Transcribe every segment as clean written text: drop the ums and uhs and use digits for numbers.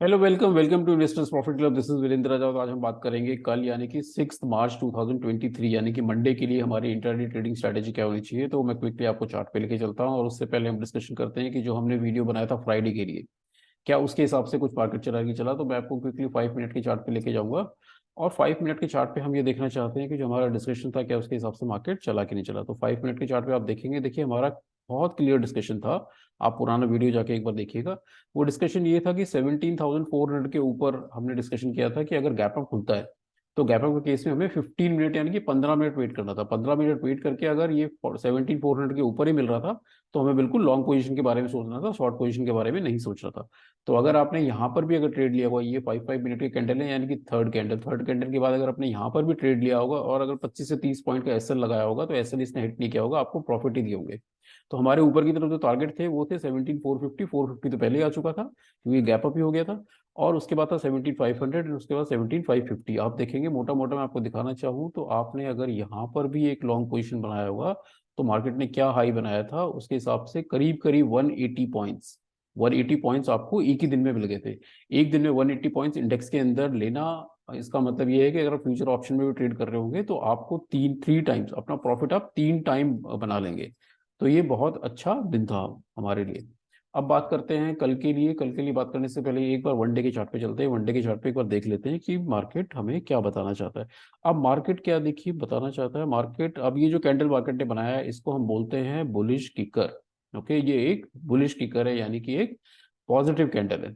Hello, welcome welcome to investors profit club. This is Virendra Raja. आज हम बात करेंगे कल यानी कि 6 मार्च 2023 यानी कि मंडे के लिए हमारी इंट्राडे ट्रेडिंग स्ट्रैटेजी क्या होनी चाहिए। तो मैं क्विकली आपको चार्ट पे लेके चलता हूं और उससे पहले हम डिस्कशन करते हैं कि जो हमने वीडियो बनाया था फ्राइडे के लिए, क्या उसके हिसाब से कुछ मार्केट चला कि चला। तो मैं आपको क्विकली 5 मिनट के चार्ट पे लेके जाऊंगा और 5 मिनट के चार्ट पे हम ये देखना चाहते हैं कि जो हमारा डिस्कशन था क्या उसके हिसाब से मार्केट चला कि नहीं चला। तो 5 मिनट के चार्ट पे आप देखेंगे, देखिए हमारा बहुत क्लियर डिस्कशन था। आप पुराना वीडियो जाके एक बार देखिएगा। वो डिस्कशन ये था कि 17,400 के ऊपर हमने डिस्कशन किया था कि अगर गैप अप खुलता है तो गैप अप के केस में हमें 15 मिनट यानी कि 15 मिनट वेट करना था। 15 मिनट वेट करके अगर ये 17,400 के ऊपर ही मिल रहा था तो हमें बिल्कुल लॉन्ग पोजीशन के बारे में सोचना था, शॉर्ट पोजीशन के बारे में नहीं सोचना था। तो अगर आपने यहाँ पर भी अगर ट्रेड लिया हुआ, ये 5 5 मिनट के कैंडल है यानी कि थर्ड कैंडल के बाद अगर आपने यहाँ पर भी ट्रेड लिया होगा और अगर 25 से 30 पॉइंट का एसएल लगाया होगा तो एसएल इसने हिट नहीं किया होगा, आपको प्रॉफिट ही दिए होंगे। तो हमारे ऊपर की तरफ जो टारगेट थे वो थे 17,450। 450 तो पहले ही आ चुका था क्योंकि गैप अप ही हो गया था। और उसके बाद था 17,500 और उसके बाद 17,550। आप देखेंगे मोटा मोटा मैं आपको दिखाना चाहूँ तो आपने अगर यहाँ पर भी एक लॉन्ग पोजीशन बनाया होगा तो मार्केट ने क्या हाई बनाया था उसके हिसाब से करीब करीब 180 पॉइंट्स। 180 पॉइंट्स आपको एक ही दिन में मिल गए थे। एक दिन में 180 पॉइंट्स इंडेक्स के अंदर लेना, इसका मतलब ये है कि अगर फ्यूचर ऑप्शन में भी ट्रेड कर रहे होंगे तो आपको तीन थ्री टाइम्स अपना प्रॉफिट आप 3 टाइम बना लेंगे। तो ये बहुत अच्छा दिन था हमारे लिए। अब बात करते हैं कल के लिए। कल के लिए बात करने से पहले एक बार वनडे के चार्ट पे चलते हैं। वनडे के चार्ट पे एक बार देख लेते हैं कि मार्केट हमें क्या बताना चाहता है। अब मार्केट क्या देखिए बताना चाहता है। मार्केट अब ये जो कैंडल मार्केट ने बनाया है इसको हम बोलते हैं बुलिश किकर। ओके, ये एक बुलिश किकर है यानी कि एक पॉजिटिव कैंडल है।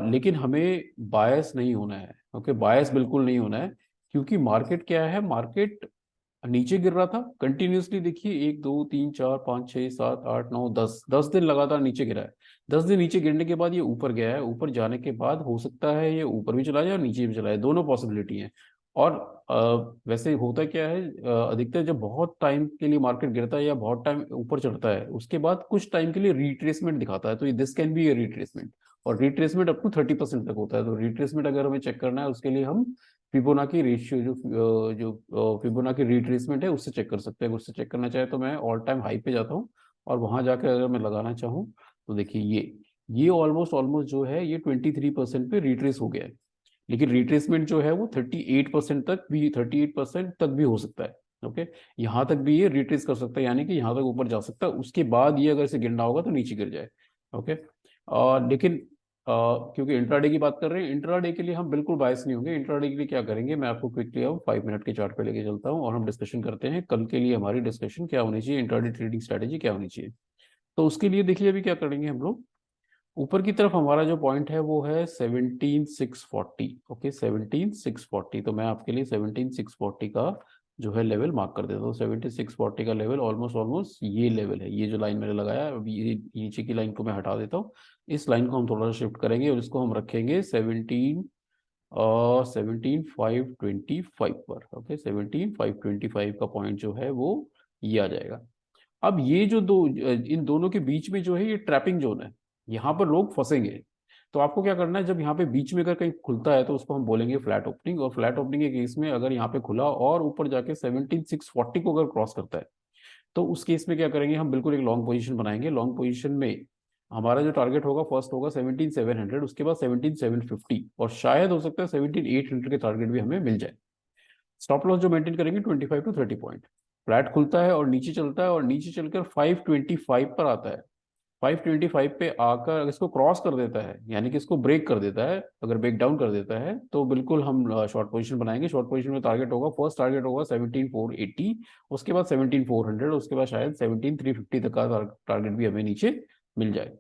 लेकिन हमें बायस नहीं होना है। ओके, बायस बिल्कुल नहीं होना है क्योंकि मार्केट क्या है, मार्केट नीचे गिर रहा था कंटिन्यूअसली। देखिए 1 2 3 4 5 6 7 8 9 10 10 दिन लगातार नीचे गिरा है। 10 दिन नीचे गिरने के बाद ये ऊपर गया है। ऊपर जाने के बाद हो सकता है ये ऊपर भी चला जाए और नीचे भी चला जाए, दोनों पॉसिबिलिटी है। और वैसे होता क्या है, अधिकतर जब बहुत टाइम के लिए मार्केट गिरता है या बहुत टाइम ऊपर चढ़ता है उसके बाद कुछ टाइम के लिए रिट्रेसमेंट दिखाता है। तो this can be A retracement. और रिट्रेसमेंट अप टू 30% तक होता है। तो रिट्रेसमेंट अगर हमें चेक करना है उसके लिए हम फिबोनाची रेशियो जो फिबोनाची रिट्रेसमेंट है उससे चेक कर सकते हैं। उससे चेक करना चाहे तो मैं ऑल टाइम हाई पे जाता हूँ और वहां जाकर अगर मैं लगाना चाहूँ तो देखिए ये ऑलमोस्ट ऑलमोस्ट जो है ये 23% पे रिट्रेस हो गया है। लेकिन रिट्रेसमेंट जो है वो 38% तक भी, 38% तक भी हो सकता है। ओके, यहाँ तक भी ये रिट्रेस कर सकता है यानी कि यहाँ तक ऊपर जा सकता है। उसके बाद ये अगर इसे गिरना होगा तो नीचे गिर जाए। ओके, लेकिन क्योंकि इंट्राडे की बात कर रहे हैं, इंट्राडे के लिए हम बिल्कुल बायस नहीं होंगे। इंट्राडे के लिए क्या करेंगे, मैं आपको क्विकली अब 5 मिनट के चार्ट पे लेके चलता हूँ और हम डिस्कशन करते हैं कल के लिए हमारी डिस्कशन क्या होनी चाहिए, इंट्राडे ट्रेडिंग स्ट्रैटेजी क्या होनी चाहिए। तो उसके लिए देखिए अभी क्या करेंगे हम लोग। ऊपर की तरफ हमारा जो पॉइंट है वो है 17,640। ओके, 17,640। तो मैं आपके लिए 17,640 का जो है लेवल मार्क कर देता हूँ। 17,640 का लेवल ऑलमोस्ट ऑलमोस्ट ये लेवल है। ये जो लाइन मैंने लगाया है अभी, ये नीचे की लाइन को मैं हटा देता हूँ। इस लाइन को हम थोड़ा सा शिफ्ट करेंगे और इसको हम रखेंगे 17,525 पर। ओके, 17,525 का पॉइंट जो है वो ये आ जाएगा। अब ये जो दो, इन दोनों के बीच में जो है ये ट्रैपिंग जोन है, यहाँ पर लोग फंसेंगे। तो आपको क्या करना है, जब यहाँ पे बीच में अगर कहीं खुलता है तो उसको हम बोलेंगे फ्लैट ओपनिंग। और फ्लैट ओपनिंग के केस में अगर यहाँ पे खुला और ऊपर जाके 17,640 को अगर क्रॉस करता है तो उस केस में क्या करेंगे, हम बिल्कुल एक लॉन्ग पोजीशन बनाएंगे। लॉन्ग पोजीशन में हमारा जो टारगेट होगा फर्स्ट होगा 17,700, उसके बाद 17,750 और शायद हो सकता है 17,800 के टारगेट भी हमें मिल जाए। स्टॉप लॉस जो मेंटेन करेंगे 25 to 30 पॉइंट। फ्लैट खुलता है और नीचे चलता है और नीचे चलकर 525 पर आता है। 525 पे आकर अगर इसको क्रॉस कर देता है यानी कि इसको ब्रेक कर देता है, अगर ब्रेक डाउन कर देता है तो बिल्कुल हम शॉर्ट पोजीशन बनाएंगे। शॉर्ट पोजीशन में टारगेट होगा, फर्स्ट टारगेट होगा 17,480, उसके बाद 17,400, उसके बाद शायद 17,350 तक का टारगेट भी हमें नीचे मिल जाए।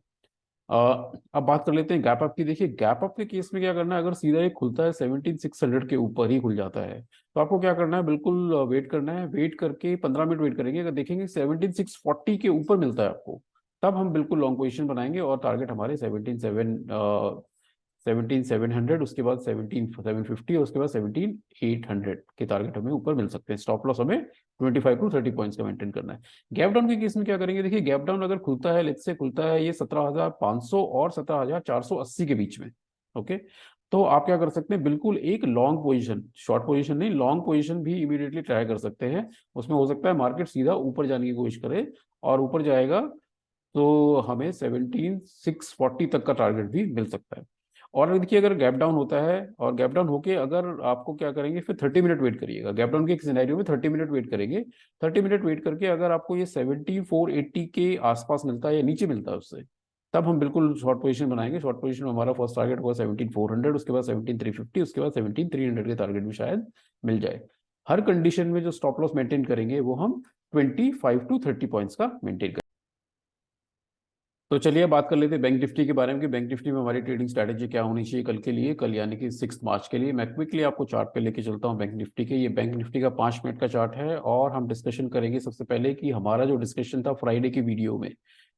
अ, अब बात कर लेते हैं गैप अप की। देखिए गैप अप के केस में क्या करना है, अगर सीधा ये खुलता है 17,600 के ऊपर ही खुल जाता है तो आपको क्या करना है, बिल्कुल वेट करना है। वेट करके 15 मिनट वेट करेंगे। अगर देखेंगे 17,640 के ऊपर मिलता है आपको तब हम बिल्कुल लॉन्ग पोजीशन बनाएंगे और टारगेट हमारे 17,700, उसके बाद 17,750 और उसके बाद 17,800 के टारगेट हमें ऊपर मिल सकते हैं। स्टॉप लॉस हमें 25 to 30 पॉइंट्स का मेंटेन करना है। गैप डाउन के केस में क्या करेंगे, देखिए गैप डाउन अगर खुलता है, लेट्स से खुलता है ये 17,500 और 17,480 के बीच में। ओके, तो आप क्या कर सकते हैं, बिल्कुल एक लॉन्ग पोजीशन, शॉर्ट पोजीशन नहीं, लॉन्ग पोजीशन भी इमीडिएटली ट्राई कर सकते हैं। उसमें हो सकता है मार्केट सीधा ऊपर जाने की कोशिश करे और ऊपर जाएगा तो हमें 17,640 तक का टारगेट भी मिल सकता है। और देखिए अगर गैप डाउन होता है और गैप डाउन होके अगर आपको क्या करेंगे, फिर 30 मिनट वेट करिएगा। गैप डाउन के एक सिनेरियो में 30 मिनट वेट करेंगे। 30 मिनट वेट करके अगर आपको ये 7480 के आसपास मिलता है या नीचे मिलता है उससे, तब हम बिल्कुल शॉर्ट पोजीशन बनाएंगे। शॉर्ट पोजीशन में हमारा फर्स्ट टारगेट होगा 17400, उसके बाद 17350, उसके बाद 17300 के टारगेट भी शायद मिल जाए। हर कंडीशन में जो स्टॉप लॉस मेंटेन करेंगे वो हम 25 to 30 पॉइंट्स का मेंटेन करेंगे। तो चलिए बात कर लेते हैं बैंक निफ्टी के बारे में कि बैंक निफ्टी में हमारी ट्रेडिंग स्ट्रैटेजी क्या होनी चाहिए कल के लिए, कल यानी कि 6 मार्च के लिए। मैं क्विकली आपको चार्ट पे लेके चलता हूँ बैंक निफ्टी के। ये बैंक निफ्टी का 5 मिनट का चार्ट है और हम डिस्कशन करेंगे सबसे पहले कि हमारा जो डिस्कशन था फ्राइडे की वीडियो में,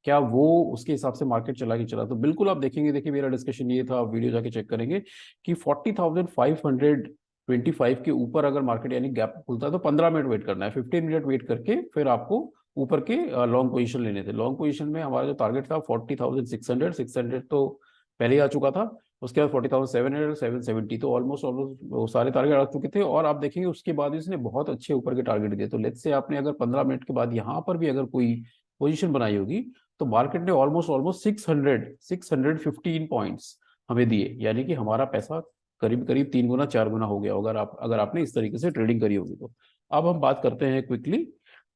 क्या वो उसके हिसाब से मार्केट चला कि चला। तो बिल्कुल आप देखेंगे, देखिए मेरा डिस्कशन ये था, आप वीडियो जाके चेक करेंगे कि 40,525 के ऊपर अगर मार्केट यानी गैप खुलता है तो 15 मिनट वेट करना है। 15 मिनट वेट करके फिर आपको ऊपर के लॉन्ग पोजीशन लेने थे। लॉन्ग पोजीशन में हमारा जो टारगेट था 40,600, 600 तो पहले ही आ चुका था। उसके बाद 40,700, 770, तो ऑलमोस्ट ऑलमोस्ट सारे टारगेट आ चुके थे। और आप देखेंगे उसके बाद इसने बहुत अच्छे ऊपर के टारगेट दिए। तो लेट्स से आपने अगर 15 मिनट के बाद यहाँ पर भी अगर कोई पोजीशन बनाई होगी तो मार्केट ने ऑलमोस्ट ऑलमोस्ट 615 पॉइंट्स हमें दिए, यानी कि हमारा पैसा करीब करीब 3 गुना 4 गुना हो गया अगर आपने इस तरीके से ट्रेडिंग करी होगी तो। अब हम बात करते हैं क्विकली,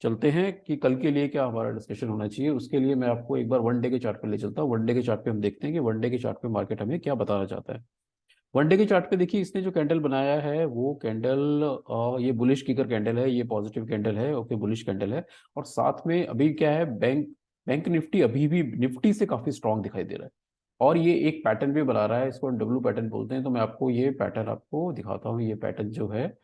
चलते हैं कि कल के लिए क्या हमारा डिस्कशन होना चाहिए। उसके लिए मैं आपको एक बार वन डे के चार्ट पे ले चलता हूँ। वन डे के चार्ट पे हम देखते हैं कि वन डे के चार्ट पे मार्केट हमें क्या बताना चाहता है। वन डे के चार्ट पे देखिए, इसने जो कैंडल बनाया है वो कैंडल ये बुलिश किकर कैंडल है, ये पॉजिटिव कैंडल है, ओके बुलिश कैंडल है। और साथ में अभी क्या है, बैंक बैंक निफ्टी अभी भी निफ्टी से काफी स्ट्रांग दिखाई दे रहा है और ये एक पैटर्न भी बना रहा है, इसको डब्लू पैटर्न बोलते हैं। तो मैं आपको ये पैटर्न आपको दिखाता हूँ। ये पैटर्न जो है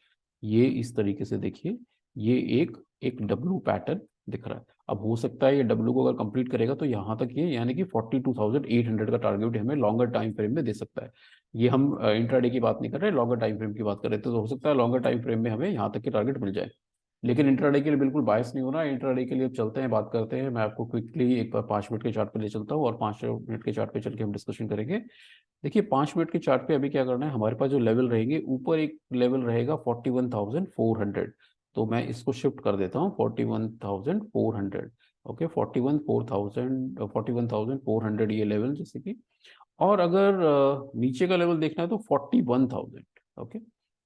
ये इस तरीके से देखिए, ये एक एक डब्लू पैटर्न दिख रहा है। अब हो सकता है ये डब्लू को अगर कंप्लीट करेगा तो यहाँ तक ये यानी कि 42,800 का टारगेट हमें लॉन्गर टाइम फ्रेम में दे सकता है। ये हम इंट्राडे की बात नहीं कर रहे, लॉन्गर टाइम फ्रेम की बात कर रहे थे। तो हो सकता है लॉन्गर टाइम फ्रेम में हमें यहाँ तक के टारगेट मिल जाए। लेकिन इंट्राडे के लिए बिल्कुल बायस नहीं होना। इंट्राडे के लिए अब चलते हैं, बात करते हैं। मैं आपको क्विकली एक बार 5 मिनट के चार्ट पे ले चलता हूँ और 5 मिनट के चार्ट पे चल के हम डिस्कशन करेंगे। देखिए 5 मिनट के चार्ट पे अभी क्या करना है, हमारे पास जो लेवल रहेंगे, ऊपर एक लेवल रहेगा 41,400। तो मैं इसको शिफ्ट कर देता हूँ 41,400। ओके 41,400 ये लेवल जैसे कि। और अगर नीचे का लेवल देखना है तो 41,000। ओके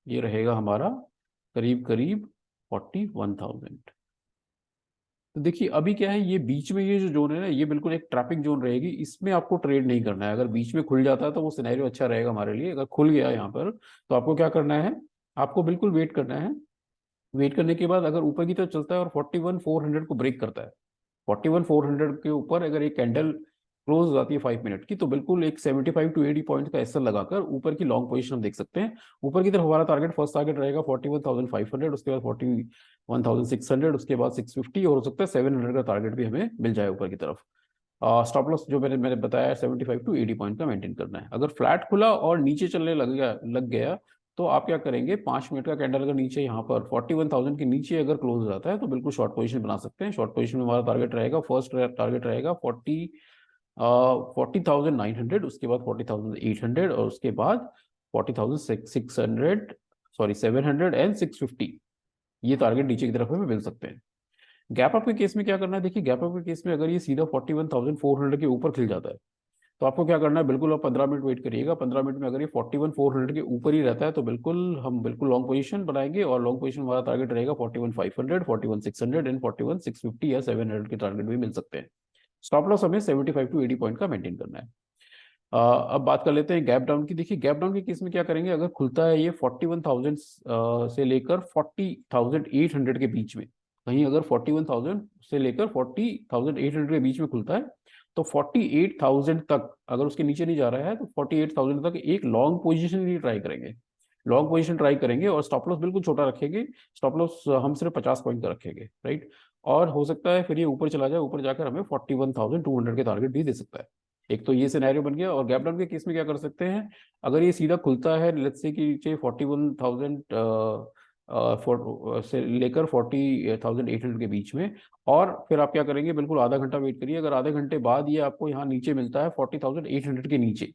ये रहेगा हमारा करीब करीब 41,000। तो देखिए अभी क्या है, ये बीच में ये जो जोन है ना, ये बिल्कुल एक ट्रैपिंग जोन रहेगी। इसमें आपको ट्रेड नहीं करना है। अगर बीच में खुल जाता है तो वो सिनेरियो अच्छा रहेगा हमारे लिए। अगर खुल गया यहाँ पर तो आपको क्या करना है, आपको बिल्कुल वेट करना है। वेट करने के बाद अगर ऊपर की तरफ चलता है और 41,400 को ब्रेक करता है, 41,400 के ऊपर अगर एक कैंडल क्लोज हो जाती है 5 मिनट की, तो बिल्कुल एक 75 to 80 पॉइंट का एसएल लगाकर ऊपर की लॉन्ग पोजीशन हम देख सकते हैं। ऊपर की तरफ हमारा टारगेट, फर्स्ट टारगेट रहेगा 41,500, उसके बाद 41,600, उसके बाद 650 और हो सकता है 700 का टारगेट भी हमें मिल जाए ऊपर की तरफ। स्टॉप लॉस जो मैंने बताया 75 to 80 पॉइंट का मेंटेन करना है। अगर फ्लैट खुला और नीचे चलने लग गया तो आप क्या करेंगे, 5 मिनट का कैंडल अगर नीचे यहाँ पर 41,000 के नीचे अगर क्लोज हो जाता है तो बिल्कुल शॉर्ट पोजीशन बना सकते हैं। शॉर्ट पोजीशन में हमारा टारगेट रहेगा, फर्स्ट टारगेट रहेगा 40,900, उसके बाद 40,800 और उसके बाद 40,600, सॉरी 700 एंड 650। ये टारगेट नीचे की तरफ हमें मिल सकते हैं। गैप अप के केस में क्या करना है, देखिए गैप अप के केस में अगर ये सीधा 41,400 के ऊपर खिल जाता है तो आपको क्या करना है, बिल्कुल आप 15 मिनट वेट करिएगा। 15 मिनट में अगर ये 41,400 के ऊपर ही रहता है तो बिल्कुल लॉन्ग पोजीशन बनाएंगे और लॉन्ग पोजीशन हमारा टारगेट रहेगा 41,500, 41,600 एंड 41,650 या 700 के टारगेट भी मिल सकते हैं। स्टॉप लॉस हमें 75 to 80 पॉइंट का मेंटेन करना है। अब बात कर लेते हैं गैप डाउन की। देखिए गैप डाउन के केस में क्या करेंगे, अगर खुलता है ये 41,000 से लेकर 40,800 के बीच में, कहीं अगर 41,000 से लेकर 40,800 के बीच में खुलता है तो 48,000 तक अगर उसके नीचे नहीं जा रहा है तो 48,000 तक एक लॉन्ग पोजीशन ही ट्राई करेंगे। लॉन्ग पोजीशन ट्राई करेंगे और स्टॉप लॉस बिल्कुल छोटा रखेंगे। स्टॉप लॉस हम सिर्फ 50 पॉइंट का रखेंगे, राइट। और हो सकता है फिर ये ऊपर चला जाए, ऊपर जाकर हमें 41,200 के टारगेट भी दे सकता है। एक तो ये सिनेरियो बन गया। और गैप डाउन के केस में क्या कर सकते हैं, अगर ये सीधा खुलता है लेट्स से कि नीचे 41,000 से लेकर 40,800 के बीच में, और फिर आप क्या करेंगे, बिल्कुल आधा घंटा वेट करिए। अगर आधे घंटे बाद ये आपको यहाँ नीचे मिलता है 40,800 के नीचे,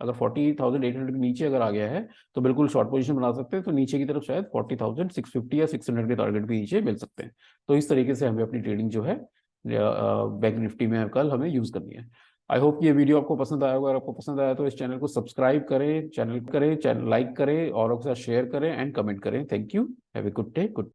अगर 40,800 के नीचे अगर आ गया है तो बिल्कुल शॉर्ट पोजीशन बना सकते हैं। तो नीचे की तरफ शायद 40,650 या 600 के टारगेट भी नीचे मिल सकते हैं। तो इस तरीके से हमें अपनी ट्रेडिंग जो है बैंक निफ्टी में कल हमें यूज करनी है। आई होप ये वीडियो आपको पसंद आया होगा। अगर आपको पसंद आया तो इस चैनल को सब्सक्राइब करें, चैनल लाइक करें और उसके साथ शेयर करें एंड कमेंट करें। Thank you. Have a good day. Good